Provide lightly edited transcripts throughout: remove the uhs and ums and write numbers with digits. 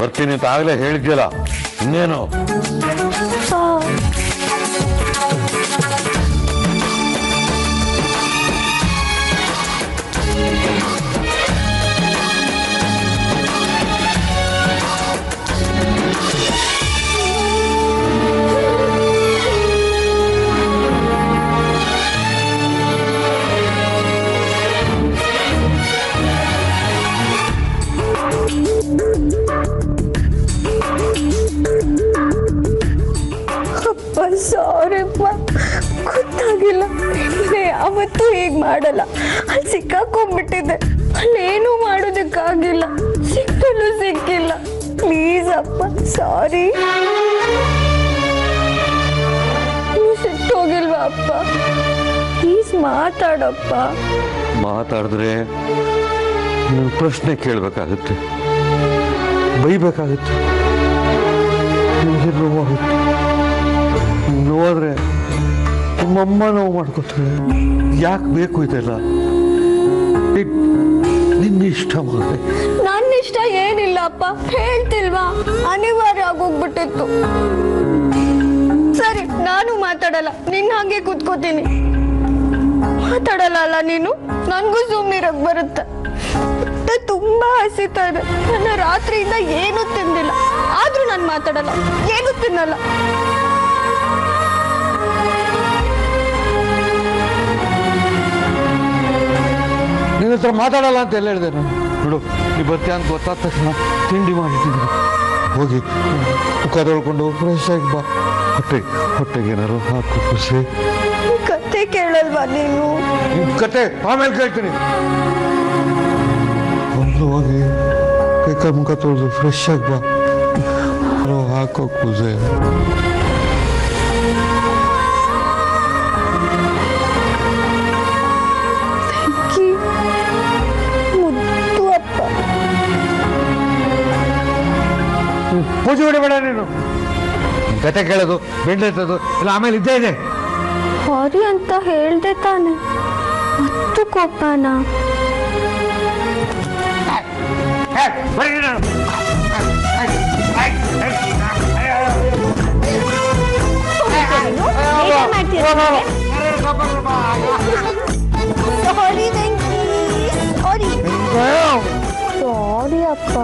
ಬರ್ತೀನಿ ಅಂತ ಆಗಲೇ ಹೇಳಿದ್ಯಲ್ಲ, ಇನ್ನೇನು? ಸಾರಿಪ್ಪ, ಗೊತ್ತಾಗಿಲ್ಲ. ಯಾವತ್ತೂ ಹೀಗೆ ಮಾಡಲ್ಲ. ಅಲ್ಲಿ ಸಿಕ್ಕಾಕೊಂಡ್ಬಿಟ್ಟಿದೆ. ಅಲ್ಲೇನೂ ಮಾಡೋದಕ್ಕಾಗಿಲ್ಲ. ಸಿಕ್ಕಲು ಸಿಕ್ಕಿಲ್ಲ. ಪ್ಲೀಸ್ ಅಪ್ಪ, ಸಾರಿ. ನೀವು ಸಿಟ್ಟೋಗಿಲ್ವಾ ಅಪ್ಪ? ಪ್ಲೀಸ್ ಮಾತಾಡಪ್ಪ. ಮಾತಾಡಿದ್ರೆ ನೀವು ಪ್ರಶ್ನೆ ಕೇಳಬೇಕಾಗುತ್ತೆ, ಬೈಬೇಕಾಗುತ್ತೆ, ನಿಮಗೆ ನೋವಾಗುತ್ತೆ. ನೋವಾದ್ರೆ ನಿಮ್ಮಮ್ಮ ನೋವು ಮಾಡ್ಕೊತಾರೆ. ಯಾಕೆ ಬೇಕು ಇದೆಲ್ಲ? ನಿನ್ನ ಇಷ್ಟ ಮಾಡಿದೆ. ನನ್ನ ಇಷ್ಟ ಏನಿಲ್ಲ ಅಪ್ಪ, ಹೇಳ್ತಿಲ್ವಾ? ಅನಿವಾರ್ಯ ಆಗೋಗ್ಬಿಟ್ಟಿತ್ತು. ಸರಿ, ನಾನು ಮಾತಾಡಲ್ಲ. ನಿನ್ನ ಹಾಗೆ ಕೂತ್ಕೋತೀನಿ. ಮಾತಾಡಲ್ಲ ಅಲ್ಲ ನೀನು? ನನ್ಗೂ ಸುಮ್ಮನಿರಕ್ ಬರುತ್ತೆ. ತುಂಬಾ ಹಸಿತಾ ಇದೆ. ನನ್ನ ರಾತ್ರಿಯಿಂದ ಏನೂ ತಿಂದಿಲ್ಲ, ಆದ್ರೂ ನಾನು ಮಾತಾಡಲ್ಲ, ಏನೂ ತಿನ್ನಲ್ಲ. ನಿನ್ನ ಹತ್ರ ಮಾತಾಡಲ್ಲ ಅಂತ ಎಲ್ಲ ಹೇಳಿದೆ ನಾನು. ನೋಡು, ಈ ಬರ್ತೀಯ ಅಂತ ಗೊತ್ತಾದ ತಕ್ಷಣ ತಿಂಡಿ ಮಾಡಿಟ್ಟಿದ್ದೀನಿ. ಹೋಗಿ ಮುಖ ತೊಳ್ಕೊಂಡು ಫ್ರೆಶ್ ಆಗಿ ಬಾ. ಹೊಟ್ಟೆಗೆ ಏನಾರು ಹಾಕು ಖುಷಿ. ಕತೆ ಕೇಳಲ್ವಾ ನೀನು? ಕತೆ ಆಮೇಲೆ ಕೇಳ್ತೀನಿ. ಒಂದು ಹೋಗಿ ಕೈ ಮುಖ ತೊಳೆದು ಫ್ರೆಶ್ ಆಗಿ ಬಾ. ಹಾಕೋ ಕೂಸೆ. ಪೂಜೆ ಹೊಡಿಬೇಡ ನೀನು. ಕತೆ ಕೇಳೋದು, ಬೆಂಡ್ ಎತ್ತೋದು ಇಲ್ಲ ಆಮೇಲೆ ಇದ್ದೇ ಇದೆ. ಸಾರಿ ಅಂತ ಹೇಳ್ದೆ ತಾನೆ, ಮತ್ತು ಕೋಪನ? ಸಾರಿ ಅಪ್ಪ.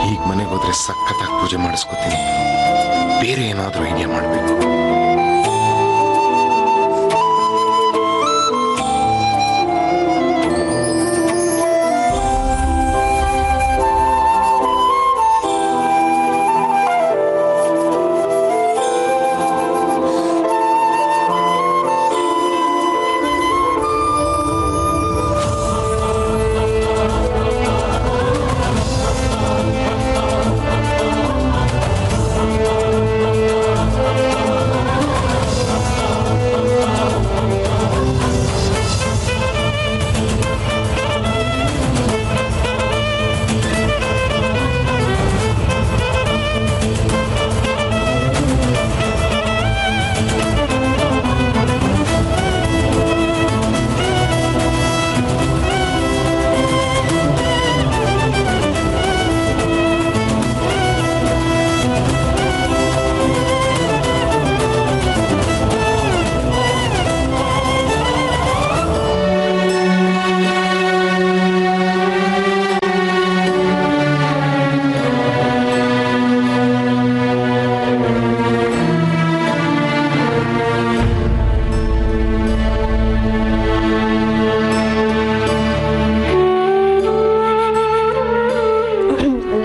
ಈಗ ಮನೆಗೆ ಹೋದ್ರೆ ಸಖತ್ತಾಗಿ ಪೂಜೆ ಮಾಡಿಸ್ಕೊತೀನಿ. ಬೇರೆ ಏನಾದರೂ ಐಡಿಯಾ ಮಾಡಬೇಕು.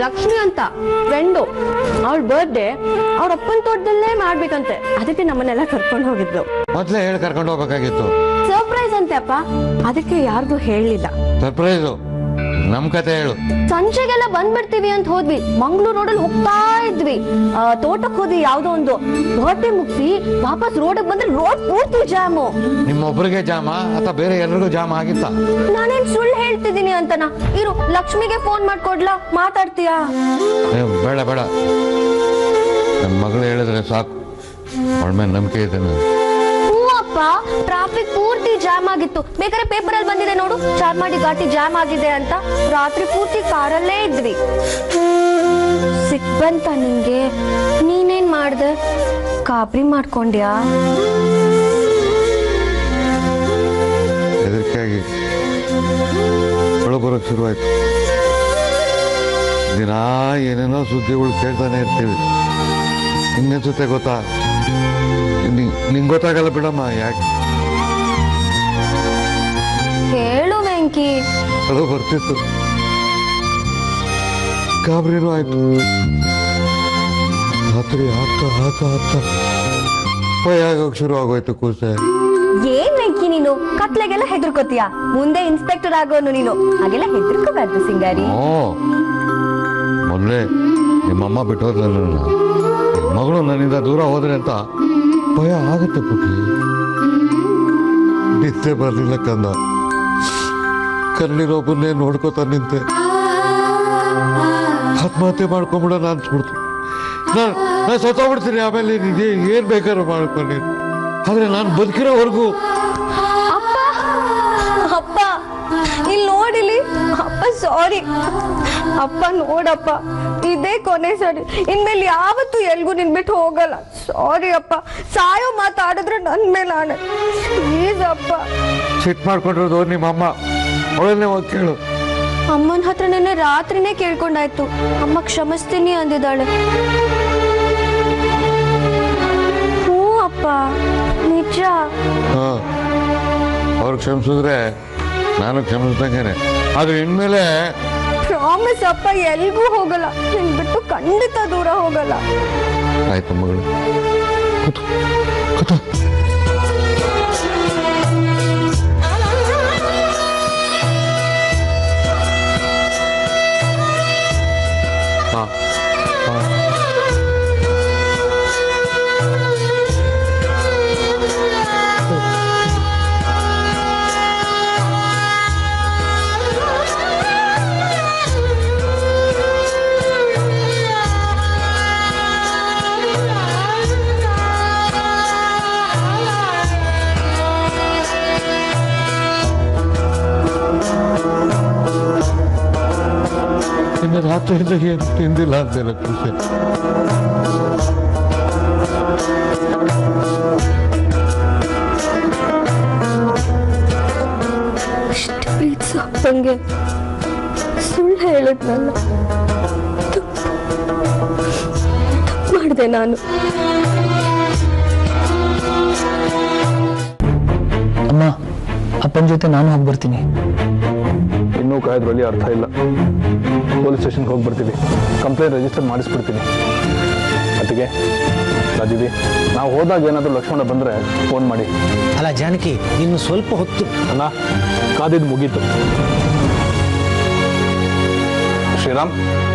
ಲಕ್ಷ್ಮಿ ಅಂತ ಫ್ರೆಂಡು, ಅವಳ ಬರ್ಡೇ ಅವ್ರ ಅಪ್ಪನ ತೋಟದಲ್ಲೇ ಮಾಡ್ಬೇಕಂತೆ. ಅದಕ್ಕೆ ನಮ್ಮನ್ನೆಲ್ಲ ಕರ್ಕೊಂಡು ಹೋಗಿದ್ರು. ಮೊದಲೇ ಹೇಳಿ ಕರ್ಕೊಂಡು ಹೋಗ್ಬೇಕಾಗಿತ್ತು. ಸರ್ಪ್ರೈಸ್ ಅಂತೆ ಅಪ್ಪ, ಅದಕ್ಕೆ ಯಾರಿಗೂ ಹೇಳಲಿಲ್ಲ. ಸರ್ಪ್ರೈಸು? ನಮ್ ಕತೆ ಹೇಳು. ಸಂಜೆಗೆಲ್ಲ ಬಂದ್ಬಿಡ್ತೀವಿ ಅಂತ ಹೋದ್ವಿ. ಮಂಗ್ಳೂರ್ ರೋಡಲ್ಲಿ ಹೋಗ್ತಾ ಇದ್ವಿ. ತೋಟಕ್ಕೆ ಹೋದ್ವಿ. ಯಾವ್ದೋ ಒಂದು ಬರ್ಡೇ ಮುಗಿಸಿ ವಾಪಸ್ ರೋಡ್ ಬಂದ್ರೆ ರೋಡ್ ಪೂರ್ತಿ ಜಾಮು. ನಿಮ್ಮೊಬ್ಬರಿಗೆ ಜಾಮ ಅಥವಾ ಬೇರೆ ಎಲ್ರಿಗೂ ಜಾಮ ಆಗಿತ್ತ? ನಾನೇನ್ ಸುಳ್ಳು ಹೇಳ್ತಿದ್ದೀನಿ ಅಂತನಾ? ಇರು, ಲಕ್ಷ್ಮಿಗೆ ಫೋನ್ ಮಾಡ್ಕೊಡ್ಲಾ, ಮಾತಾಡ್ತೀಯಾ? ಬೇಡ ಬೇಡ, ನನ್ನ ಮಗಳು ಹೇಳಿದ್ರೆ ಸಾಕು. ಅವಳ ಮೇಲೆ ನಂಬಿಕೆ ಇದೆ. ಹ್ಞೂ ಅಪ್ಪ, ಅಪ್ಪ ಟ್ರಾಫಿಕ್ ಪೂರ್ತಿ ಜಾಮ್ ಆಗಿತ್ತು. ಬೇಕಾದ್ರೆ ಪೇಪರ್ ಅಲ್ಲಿ ಬಂದಿದೆ ನೋಡು, ಚಾರ್ಮಾಡಿ ಘಾಟಿ ಜಾಮ್ ಆಗಿದೆ ಅಂತ. ರಾತ್ರಿ ಪೂರ್ತಿ ಕಾರಲ್ಲೇ ಇದ್ವಿ. ಸಿಕ್ ಬಂತ ನಿಂಗೆ? ನೀನೇನ್ ಮಾಡ್ದೆ? ಕಾಬ್ರಿ ಮಾಡ್ಕೊಂಡ್ಯಾ? ಹೆದರಿಕೆಯಾಗಿ ಒಳಗೆ ಶುರುವಾಯ್ತು. ದಿನ ಏನೇನೋ ಸುದ್ದಿಗಳು ಕೇಳ್ತಾನೆ ಇರ್ತೀವಿ. ಇನ್ನೆನ್ಸುತ್ತೆ ಗೊತ್ತಾ, ನಿಂಗೆ ಗೊತ್ತಾಗಲ್ಲ ಬಿಡಮ್ಮ. ಯಾಕೆ ಹೇಳು ವೆಂಕಿ. ಅದು ಬರ್ತಿತ್ತು, ಗಾಬರಿನೂ ಆಯ್ತು. ರಾತ್ರಿ ಆಗ್ತಾ ಭಯ ಆಗೋಕ್ ಶುರು ಆಗೋಯ್ತು ಕೂಸೆ. ಏನ್ ವೆಂಕಿ ನೀನು ಕತ್ಲೆಗೆಲ್ಲ ಹೆದರ್ಕೋತೀಯ? ಮುಂದೆ ಇನ್ಸ್ಪೆಕ್ಟರ್ ಆಗೋನು ನೀನು, ಹಾಗೆಲ್ಲ ಹೆದರ್ಕೋಬಾರ್ದು ಸಿಂಗಾರಿ. ಮೊನ್ನೆ ನಿಮ್ಮಮ್ಮ ಬಿಟ್ಟೋದ್ಲ, ಮಗಳು ನನ್ನಿಂದ ದೂರ ಹೋದ್ರೆ ಅಂತ ಭಯ ಆಗುತ್ತೆ ಪುಟ್ಟಿ. ನಿದ್ದೆ ಬರ್ಲಿಲ್ಲ ಕಂದ. ಕಣ್ಣಿನೊಬ್ಬನ್ನೇ ನೋಡ್ಕೋತಾ ನಿಂತೆ. ಆತ್ಮಹತ್ಯೆ ಮಾಡ್ಕೊಂಬಿಡೋಣ ಅನ್ಸ್ಬಿಡ್ತು. ನಾನು ಸತ್ತೋಗ್ಬಿಡ್ತೀನಿ. ಆಮೇಲೆ ನಿಜ ಏನ್ ಬೇಕಾದ್ರೂ ಮಾಡ್ಕೊಂಡು, ಆದ್ರೆ ನಾನು ಬದುಕಿರೋವರೆಗೂ. ಅಪ್ಪ ಅಪ್ಪ ಇಲ್ಲಿ ನೋಡಿಲಿ ಅಪ್ಪ. ಸಾರಿ ಅಪ್ಪ, ನೋಡಪ್ಪ, ಇದೇ ಕೊನೆ ಸರಿ. ಇನ್ಮೇಲೆ ಯಾವತ್ತೂ ಎಲ್ಗೂ ನಿನ್ ಬಿಟ್ಟು ಹೋಗಲ್ಲ. ಸಾರಿ ಅಪ್ಪ. ಸಾಯೋ ಮಾತಾಡಿದ್ರೆ ನನ್ ಮೇಲೆ ಆಣೆ. ಪ್ಲೀಸ್ ಅಪ್ಪ. ಸಿಟ್ ಮಾಡ್ಕೊಂಡಿರೋದು ನಿಮ್ಮಮ್ಮ. ಅವಳನ್ನೇ ಹೋಗಿ ಕೇಳು. ಅಮ್ಮನ ಹತ್ರ ನೆನ್ನೆ ರಾತ್ರಿನೇ ಕೇಳ್ಕೊಂಡಾಯ್ತು. ಅಮ್ಮ ಕ್ಷಮಿಸ್ತೀನಿ ಅಂದಿದ್ದಾಳೆ. ಹ್ಞೂ ಅಪ್ಪ, ನಿಜ. ಅವ್ರು ಕ್ಷಮಿಸಿದ್ರೆ ನಾನು ಕ್ಷಮಿಸ್ದಂಗೆನೆ. ಆದ್ರೆ ಇನ್ಮೇಲೆ ಪ್ರಾಮಿಸ್ ಅಪ್ಪ, ಎಲ್ಗೂ ಹೋಗಲ್ಲ. ನಿನ್ ಬಿಟ್ಟು ಖಂಡಿತ ದೂರ ಹೋಗಲ್ಲ. ಆಯ್ತು ಮಗಳು, ಕೂತು. ಇನ್ನು ರಾತ್ರಿಯಿಂದ ಏನು ತಿಂದಿಲ್ಲ ಅಂತೇಳ ಖುಷಿ. ಅಷ್ಟು ಪ್ರೀತಿಸೋ ಅಪ್ಪಂಗೆ ಸುಳ್ಳು ಹೇಳಿದ್ನಲ್ಲ. ತಪ್ಪು ಮಾಡಿದೆ ನಾನು. ಅಮ್ಮ, ಅಪ್ಪನ ಜೊತೆ ನಾನು ಹೋಗಿ ಬರ್ತೀನಿ. ಇನ್ನೂ ಕಾಯೋದ್ರಲ್ಲಿ ಅರ್ಥ ಇಲ್ಲ. ಪೊಲೀಸ್ ಸ್ಟೇಷನ್ಗೆ ಹೋಗಿ ಬರ್ತೀವಿ. ಕಂಪ್ಲೇಂಟ್ ರಿಜಿಸ್ಟರ್ ಮಾಡಿಸ್ಬಿಡ್ತೀನಿ. ಅದಕ್ಕೆ ರಾಜೀವಿ, ನಾವು ಹೋದಾಗ ಏನಾದರೂ ಲಕ್ಷ್ಮಣ ಬಂದರೆ ಫೋನ್ ಮಾಡಿ. ಅಲ್ಲ ಜಾನಕಿ, ಇನ್ನು ಸ್ವಲ್ಪ ಹೊತ್ತು. ಅಣ್ಣ, ಕಾದಿದ್ದು ಮುಗೀತು. ಶ್ರೀರಾಮ್,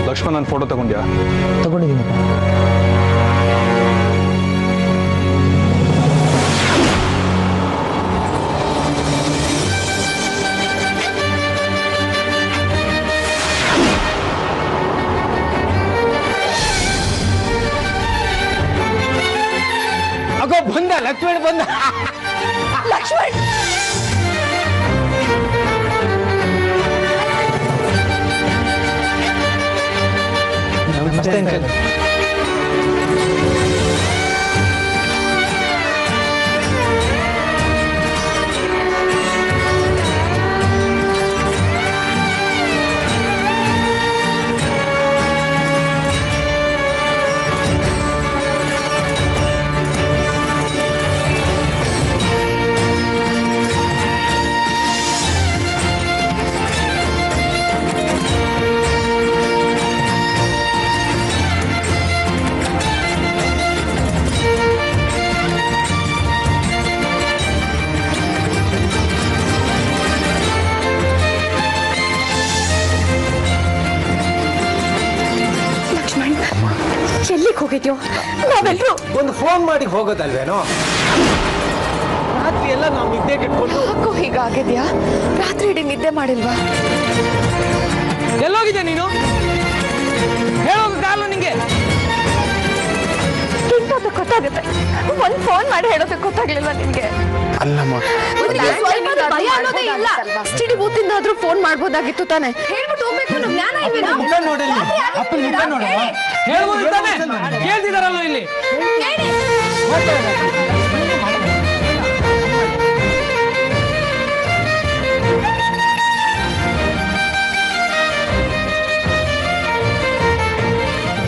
ಲಕ್ಷ್ಮಣನ ಫೋಟೋ ತಗೊಂಡ್ಯಾ? ತಗೊಂಡಿದ್ದೀನಪ್ಪ. ಅಗೋ ಬಂದ ಲಕ್ಷ್ಮಣ್ ಬಂದ. ಲಕ್ಷ್ಮಣ್, ನಮಸ್ತೆ ಅಂಕಲ್. ಎಲ್ಲಿಗೆ ಹೋಗಿದ್ಯೋ? ನಾವೆಲ್ಲರೂ ಒಂದು ಫೋನ್ ಮಾಡಿ ಹೋಗೋದಲ್ವೇನೋ? ರಾತ್ರಿ ಎಲ್ಲ ನಾವು ನಿದ್ದೆ ಕೆಟ್ಕೊಂಡು. ಯಾಕೋ ಹೀಗಾಗಿದ್ಯಾ? ರಾತ್ರಿ ಇಡೀ ನಿದ್ದೆ ಮಾಡಿಲ್ವಾ? ಎಲ್ಲೋಗಿದ್ಯಾ ನೀನು? ಹೇಳೋಗ ಕಾಲು ನಿಂಗೆ. ಇಂಥದ್ದು ಗೊತ್ತಾಗುತ್ತೆ. ಒಂದು ಫೋನ್ ಮಾಡಿ ಹೇಳೋದಕ್ಕೆ ಗೊತ್ತಾಗ್ಲಿಲ್ವಾ ನಿನ್ಗೆ? ಅಲ್ಲಮ್ಮ ಭಯ ಅನ್ನೋದೇ ಇಲ್ಲ. STD ಬೂತಿಂದಾದ್ರೂ ಫೋನ್ ಮಾಡ್ಬೋದಾಗಿತ್ತು ತಾನೆ. ಹೇಳ್ಬಿಟ್ಟು ಹೋಗ್ಬೇಕು ಅನ್ನೋ ಜ್ಞಾನ ಇಲ್ವೇನೋ? ಹೇಳ್ಬೋದು ತಾನೆ? ಕೇಳ್ತಿದಾರಲ್ಲ ಇಲ್ಲಿ.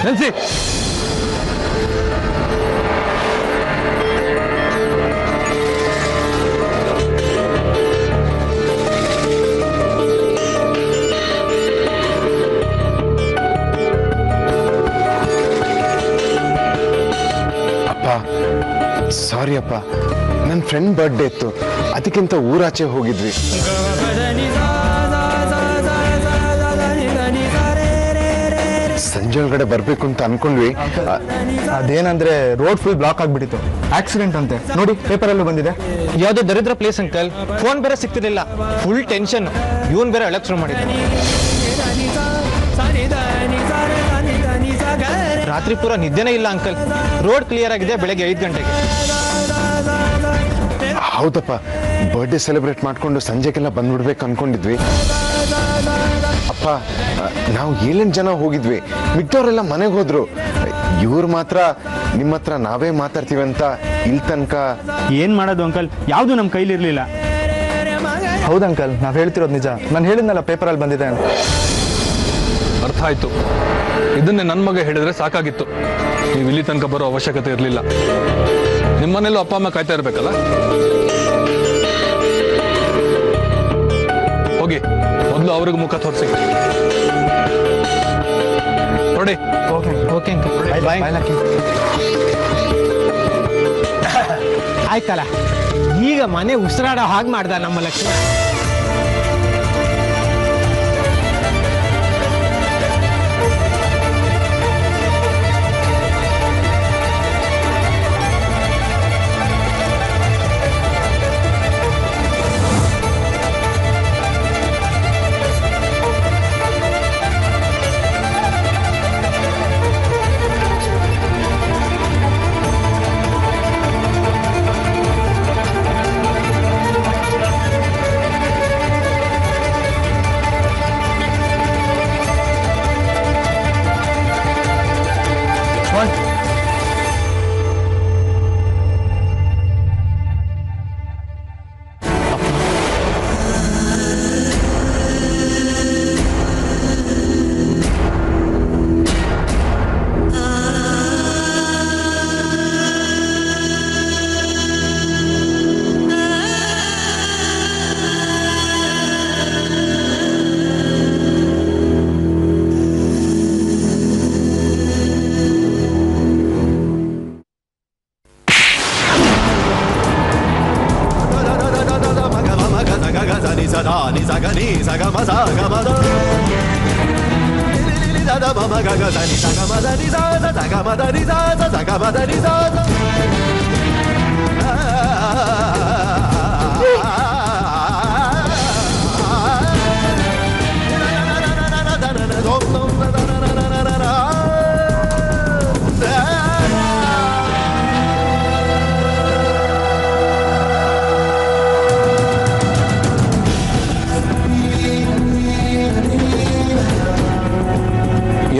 ನಿಲ್ಸಿ. ಅಪ್ಪ ಸಾರಿ ಅಪ್ಪ, ನನ್ನ ಫ್ರೆಂಡ್ ಬರ್ಡೇ ಇತ್ತು, ಅದಕ್ಕಿಂತ ಊರಾಚೆ ಹೋಗಿದ್ವಿ. ಸಂಜೆ ಒಳಗಡೆ ಬರ್ಬೇಕು ಅಂತ ಅನ್ಕೊಂಡ್ವಿ. ಅದೇನಂದ್ರೆ ರೋಡ್ ಫುಲ್ ಬ್ಲಾಕ್ ಆಗ್ಬಿಟ್ಟಿತ್ತು, ಆಕ್ಸಿಡೆಂಟ್ ಅಂತೆ. ನೋಡಿ ಪೇಪರಲ್ಲೂ ಬಂದಿದೆ. ಯಾವ್ದೋ ದರಿದ್ರ ಪ್ಲೇಸ್ ಅಂಕಲ್. ಫೋನ್ ಬೇರೆ ಸಿಗ್ತಿರ್ಲಿಲ್ಲ, ಫುಲ್ ಟೆನ್ಷನ್. ಇವನ್ ಬೇರೆ ಅಳಕ್ ಶುರು ಮಾಡಿದ. ರಾತ್ರಿ ಪೂರ ನಿದ್ದೆನೇ ಇಲ್ಲ ಅಂಕಲ್. ರೋಡ್ ಕ್ಲಿಯರ್ ಆಗಿದೆ ಬೆಳಗ್ಗೆ 5 ಗಂಟೆಗೆ. ಹೌದಪ್ಪ, ಬರ್ಡೇ ಸೆಲೆಬ್ರೇಟ್ ಮಾಡ್ಕೊಂಡು ಸಂಜೆಗೆಲ್ಲ ಬಂದ್ಬಿಡ್ಬೇಕು ಅನ್ಕೊಂಡಿದ್ವಿ. ಅಪ್ಪ, ನಾವು 7 ಜನ ಹೋಗಿದ್ವಿ, ಮಿಕ್ಕವರೆಲ್ಲ ಮನೆಗೆ ಹೋದ್ರು. ಇವ್ರು ಮಾತ್ರ ನಿಮ್ಮ ಹತ್ರ ನಾವೇ ಮಾತಾಡ್ತೀವಿ ಅಂತ ಇಲ್ಲಿ ತನಕ. ಏನ್ ಮಾಡೋದು ಅಂಕಲ್, ಯಾವುದು ನಮ್ಮ ಕೈಲಿರ್ಲಿಲ್ಲ. ಹೌದು ಅಂಕಲ್, ನಾವ್ ಹೇಳ್ತಿರೋದು ನಿಜ. ನಾನು ಹೇಳಿದ್ನಲ್ಲ ಪೇಪರಲ್ಲಿ ಬಂದಿದೆ ಅಂತ. ಅರ್ಥ ಆಯ್ತು. ಇದನ್ನೇ ನನ್ನ ಮಗ ಹೇಳಿದ್ರೆ ಸಾಕಾಗಿತ್ತು. ನೀವು ಇಲ್ಲಿ ತನಕ ಬರೋ ಅವಶ್ಯಕತೆ ಇರಲಿಲ್ಲ. ನಿಮ್ಮನೆಲ್ಲೂ ಅಪ್ಪ ಅಮ್ಮ ಕಾಯ್ತಾ ಇರ್ಬೇಕಲ್ಲ. ಹೋಗಿ ಮೊದಲು ಅವ್ರಿಗೆ ಮುಖ ತೋರಿಸಿ ನೋಡಿ. ಓಕೆ ಅಂಕಲ್, ಬಾಯ್. ಆಯ್ತಲ್ಲ, ಈಗ ಮನೆ ಉಸಿರಾಡೋ ಹಾಗೆ ಮಾಡ್ದ ನಮ್ಮ ಲಕ್ಷ್ಮಣ.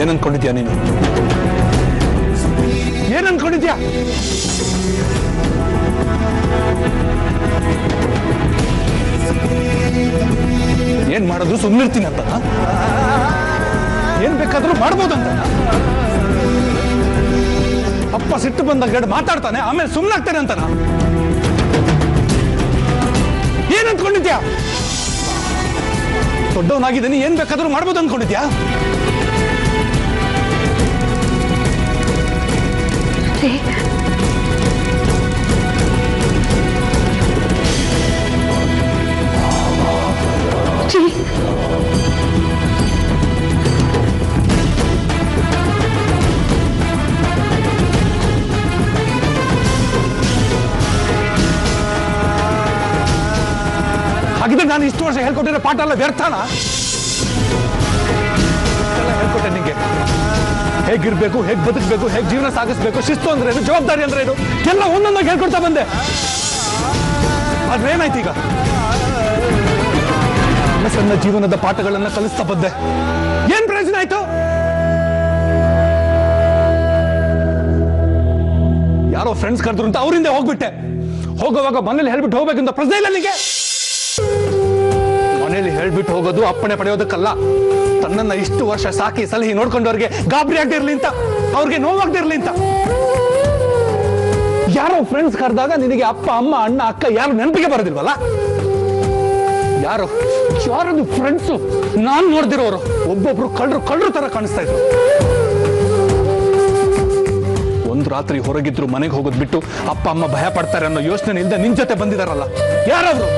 ಏನ್ ಅನ್ಕೊಂಡಿದ್ಯಾ ನೀನು? ಏನ್ ಅನ್ಕೊಂಡಿದ್ಯಾ? ಏನ್ ಮಾಡೋದು? ಸುಮ್ಮನಿರ್ತೀನಿ ಅಂತ? ಏನ್ ಬೇಕಾದ್ರೂ ಮಾಡ್ಬೋದಂತ? ಅಪ್ಪ ಸಿಟ್ಟು ಬಂದಾಗ ಮಾತಾಡ್ತಾನೆ, ಆಮೇಲೆ ಸುಮ್ಮನಾಗ್ತಾನೆ ಅಂತನ? ಏನ್ ಅನ್ಕೊಂಡಿದ್ಯಾ? ದೊಡ್ಡವನಾಗಿದ್ದೀನಿ, ಏನ್ ಬೇಕಾದ್ರೂ ಮಾಡ್ಬೋದು ಅನ್ಕೊಂಡಿದ್ಯಾ? ಹಾಗಿದ್ರೆ ನಾನು ಇಷ್ಟು ವರ್ಷ ಹೇಳ್ಕೊಟ್ಟಿರೋ ಪಾಠ ಎಲ್ಲ ವ್ಯರ್ಥನ? ಹೇಳ್ಕೊಟ್ಟೆ ನಿಂಗೆ ಹೇಗಿರ್ಬೇಕು, ಹೇಗ್ ಬದುಕಬೇಕು, ಹೇಗ್ ಜೀವನ ಸಾಗಿಸ್ಬೇಕು, ಶಿಸ್ತು ಅಂದ್ರೆ ಏನು, ಜವಾಬ್ದಾರಿ ಅಂದ್ರೆ ಏನು, ಎಲ್ಲ ಒಂದೊಂದಾಗಿ ಹೇಳ್ಕೊಡ್ತಾ ಬಂದೆ. ಆದ್ರೆ ಏನಾಯ್ತು ಈಗ? ಸಣ್ಣ ಜೀವನದ ಪಾಠಗಳನ್ನ ಕಲಿಸ್ತಾ ಬಂದೆ, ಏನ್ ಪ್ರಯೋಜನ ಆಯ್ತು? ಯಾರೋ ಫ್ರೆಂಡ್ಸ್ ಕರೆದ್ರು ಅಂತ ಅವರಿಂದ ಹೋಗ್ಬಿಟ್ಟೆ. ಹೋಗುವಾಗ ಮನೇಲಿ ಹೇಳ್ಬಿಟ್ಟು ಹೋಗ್ಬೇಕಂತ ಪ್ರಶ್ನೆ ಇಲ್ಲ ನಿನಗೆ? ಮನೇಲಿ ಹೇಳ್ಬಿಟ್ಟು ಹೋಗೋದು ಅಪ್ಪಣೆ ಪಡೆಯೋದಕ್ಕಲ್ಲ, ತನ್ನನ್ನ ಇಷ್ಟು ವರ್ಷ ಸಾಕಿ ಸಲಹಿ ನೋಡ್ಕೊಂಡವ್ರಿಗೆ ಗಾಬರಿ ಆಗದಿರ್ಲಿ ಅಂತ, ಅವ್ರಿಗೆ ನೋವಾಗದಿರ್ಲಿ ಅಂತ. ಯಾರೋ ಫ್ರೆಂಡ್ಸ್ ಕರೆದಾಗ ನಿನಗೆ ಅಪ್ಪ ಅಮ್ಮ ಅಣ್ಣ ಅಕ್ಕ ಯಾರು ನೆನಪಿಗೆ ಬರೋದಿಲ್ವಲ್ಲ? ಯಾರದು ಫ್ರೆಂಡ್ಸು? ನಾನ್ ನೋಡ್ದಿರೋರು ಒಬ್ಬೊಬ್ರು ಕಳ್ಳರು ತರ ಕಾಣಿಸ್ತಾ ಇದ್ರು. ಒಂದು ರಾತ್ರಿ ಹೊರಗಿದ್ರು ಮನೆಗೆ ಹೋಗೋದು ಬಿಟ್ಟು ಅಪ್ಪ ಅಮ್ಮ ಭಯ ಪಡ್ತಾರೆ ಅನ್ನೋ ಯೋಚನೆ ಇಲ್ಲದೆ ನಿನ್ ಜೊತೆ ಬಂದಿದಾರಲ್ಲ, ಯಾರಾದ್ರು?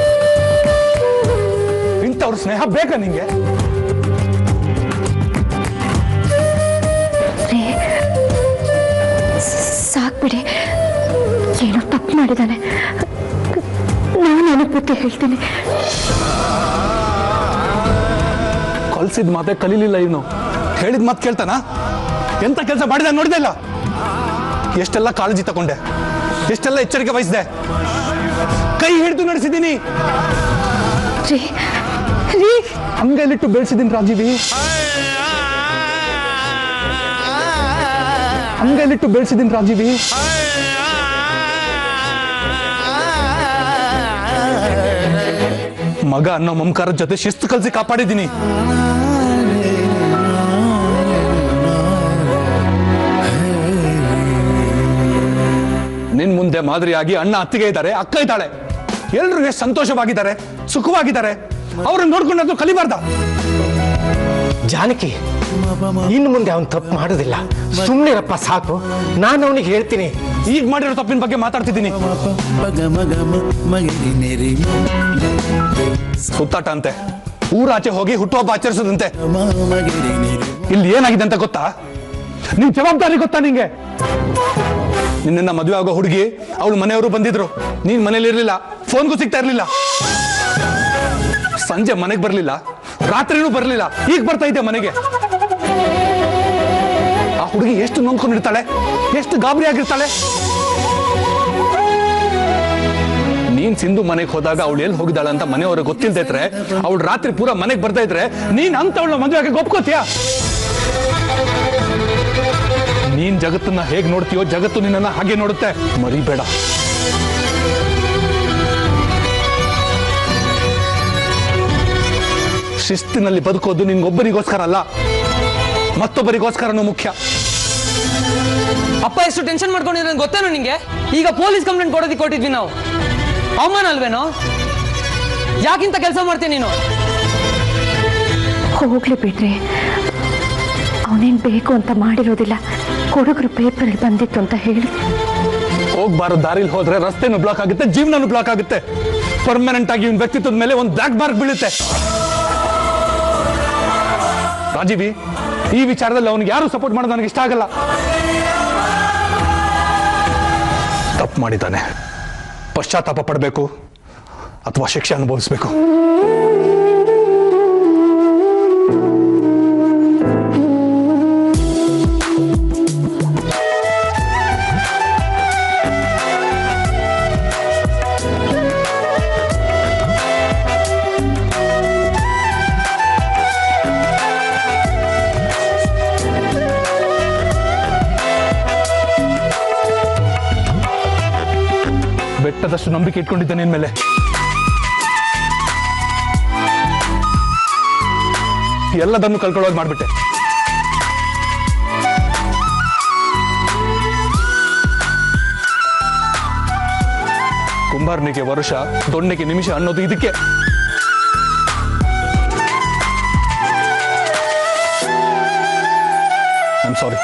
ಇಂಥವ್ರ ಸ್ನೇಹ ಬೇಕಾ ನಿಂಗೆ? ಸಾಕ್ಬಿಡಿ, ಏನೋ ತಪ್ಪು ಮಾಡಿದ್ದಾನೆ, ನಾನು ಬುದ್ಧಿ ಹೇಳ್ತೀನಿ. ಕಲ್ಸಿದ ಮಾತೆ ಕಲೀಲಿಲ್ಲ ಇವನು, ಹೇಳಿದ ಮಾತು ಕೇಳ್ತಾನ? ಎಂತ ಕೆಲಸ ಮಾಡಿದ ನೋಡಿದೆ ಇಲ್ಲ? ಎಷ್ಟೆಲ್ಲ ಕಾಳಜಿ ತಗೊಂಡೆ, ಎಷ್ಟೆಲ್ಲ ಎಚ್ಚರಿಕೆ ವಹಿಸಿದೆ, ಕೈ ಹಿಡಿದು ನಡೆಸಿದ್ದೀನಿ, ಅಂಗೈಲಿಟ್ಟು ಬೆಳೆಸಿದ್ದೀನಿ ರಾಜೀವಿ, ಅಂಗೈಲಿಟ್ಟು ಬೆಳೆಸಿದ್ದೀನಿ ರಾಜೀವಿ. ಮಗ ಅನ್ನೋ ಮಮಕಾರದ ಜೊತೆ ಶಿಸ್ತು ಕಲಿಸಿ ಕಾಪಾಡಿದ್ದೀನಿ. ನಿನ್ ಮುಂದೆ ಮಾದರಿಯಾಗಿ ಅಣ್ಣ ಅತ್ತಿಗೆ ಇದ್ದಾರೆ, ಅಕ್ಕ ಇದ್ದಾಳೆ, ಎಲ್ರು ಎಷ್ಟು ಸಂತೋಷವಾಗಿದ್ದಾರೆ, ಸುಖವಾಗಿದ್ದಾರೆ. ಅವ್ರನ್ನ ನೋಡ್ಕೊಂಡಾದ್ರು ಕಲಿಬಾರ್ದ? ಜಾನಕಿ, ಇನ್ನು ಮುಂದೆ ಅವನು ತಪ್ಪು ಮಾಡೋದಿಲ್ಲ, ಸುಮ್ಮನಿರಪ್ಪ ಸಾಕು. ನಾನು ಅವನಿಗೆ ಹೇಳ್ತೀನಿ. ಈಗ ಮಾಡಿರೋ ತಪ್ಪಿನ ಬಗ್ಗೆ ಮಾತಾಡ್ತಿದ್ದೀನಿ. ಸುತ್ತಾಟ ಅಂತೆ, ಊರಾಚೆ ಹೋಗಿ ಹುಟ್ಟುಹಬ್ಬ ಆಚರಿಸೋದಂತೆ. ಇಲ್ಲಿ ಏನಾಗಿದೆ ಅಂತ ಗೊತ್ತಾ? ನಿನ್ ಜವಾಬ್ದಾರಿ ಗೊತ್ತಾ ನಿಂಗೆ? ನಿನ್ನ ಮದುವೆ ಆಗೋ ಹುಡುಗಿ ಅವಳು ಮನೆಯವರು ಬಂದಿದ್ರು, ನೀನ್ ಮನೇಲಿ ಇರ್ಲಿಲ್ಲ, ಫೋನ್ಗೂ ಸಿಗ್ತಾ ಇರ್ಲಿಲ್ಲ, ಸಂಜೆ ಮನೆಗೆ ಬರ್ಲಿಲ್ಲ, ರಾತ್ರಿನೂ ಬರ್ಲಿಲ್ಲ, ಈಗ ಬರ್ತಾ ಇದ್ದೆ ಮನೆಗೆ. ಆ ಹುಡುಗಿ ಎಷ್ಟು ನೊಂದ್ಕೊಂಡಿರ್ತಾಳೆ, ಎಷ್ಟು ಗಾಬರಿ ಆಗಿರ್ತಾಳೆ. ನೀನ್ ಸಿಂಧು ಮನೆಗೆ ಹೋದಾಗ ಅವಳು ಎಲ್ಲಿ ಹೋಗಿದ್ದಾಳೆ ಅಂತ ಮನೆಯವ್ರಿಗೆ ಗೊತ್ತಿಲ್ದೇ ಇದ್ರೆ, ಅವಳು ರಾತ್ರಿ ಪೂರ ಮನೆಗೆ ಬರ್ತಾ ಇದ್ರೆ ನೀನ್ ಅಂತವಳ ಮದುವೆ ಆಗಿ ಒಪ್ಕೋತೀಯ? ನೀನ್ ಜಗತ್ತನ್ನ ಹೇಗ್ ನೋಡ್ತೀಯೋ ಜಗತ್ತು ನಿನ್ನನ್ನ ಹಾಗೆ ನೋಡುತ್ತೆ, ಮರಿಬೇಡ. ಶಿಸ್ತಿನಲ್ಲಿ ಬದುಕೋದು ನಿನ್ಗೊಬ್ಬರಿಗೋಸ್ಕರ ಅಲ್ಲ, ಮತ್ತೊಬ್ಬರಿಗೋಸ್ಕರನೂ ಮುಖ್ಯ. ಅಪ್ಪ ಎಷ್ಟು ಟೆನ್ಷನ್ ಮಾಡ್ಕೊಂಡಿರೋ ಗೊತ್ತೇನೋ ನಿಂಗೆ? ಈಗ ಪೊಲೀಸ್ ಕಂಪ್ಲೇಂಟ್ ಕೊಟ್ಟಿದ್ವಿ ನಾವು, ಅವಮಾನ ಅಲ್ವೇನೋ? ಯಾಕಿಂತ ಕೆಲಸ ಮಾಡ್ತೀನಿ ನೀನು? ಹೋಗ್ಲಿ ಬಿಡ್ರಿ, ಅವನೇನ್ ಬೇಕು ಅಂತ ಮಾಡಿರೋದಿಲ್ಲ, ಹುಡುಗರು ಪೇಪರ್ ಬಂದಿತ್ತು ಅಂತ ಹೇಳಿ. ಹೋಗ್ಬಾರೋ ದಾರಿಲಿ ಹೋದ್ರೆ ರಸ್ತೆನೂ ಬ್ಲಾಕ್ ಆಗುತ್ತೆ, ಜೀವನನೂ ಬ್ಲಾಕ್ ಆಗುತ್ತೆ. ಪರ್ಮನೆಂಟ್ ಆಗಿ ಇವನ್ ವ್ಯಕ್ತಿತ್ವದ ಮೇಲೆ ಒಂದು ಬ್ಲಾಕ್ ಮಾರ್ಕ್ ಬೀಳುತ್ತೆ. ರಾಜೀವಿ, ಈ ವಿಚಾರದಲ್ಲಿ ಅವನಿಗೆ ಯಾರು ಸಪೋರ್ಟ್ ಮಾಡೋದು ನನಗೆ ಇಷ್ಟ ಆಗಲ್ಲ. ತಪ್ಪು ಮಾಡಿದ್ದಾನೆ, ಪಶ್ಚಾತ್ತಾಪ ಪಡಬೇಕು ಅಥವಾ ಶಿಕ್ಷೆ ಅನುಭವಿಸಬೇಕು. ಬೆಟ್ಟದಷ್ಟು ನಂಬಿಕೆ ಇಟ್ಕೊಂಡಿದ್ದೆ ನಿನ್ ಮೇಲೆ. ಎಲ್ಲದನ್ನು ಕಳ್ಕೊಳ್ಳೋದು ಮಾಡ್ಬಿಟ್ಟೆ. ಕುಂಬಾರನಿಗೆ ವರ್ಷ, ದೊಣ್ಣೆಗೆ ನಿಮಿಷ ಅನ್ನೋದು ಇದಕ್ಕೆ. I am sorry.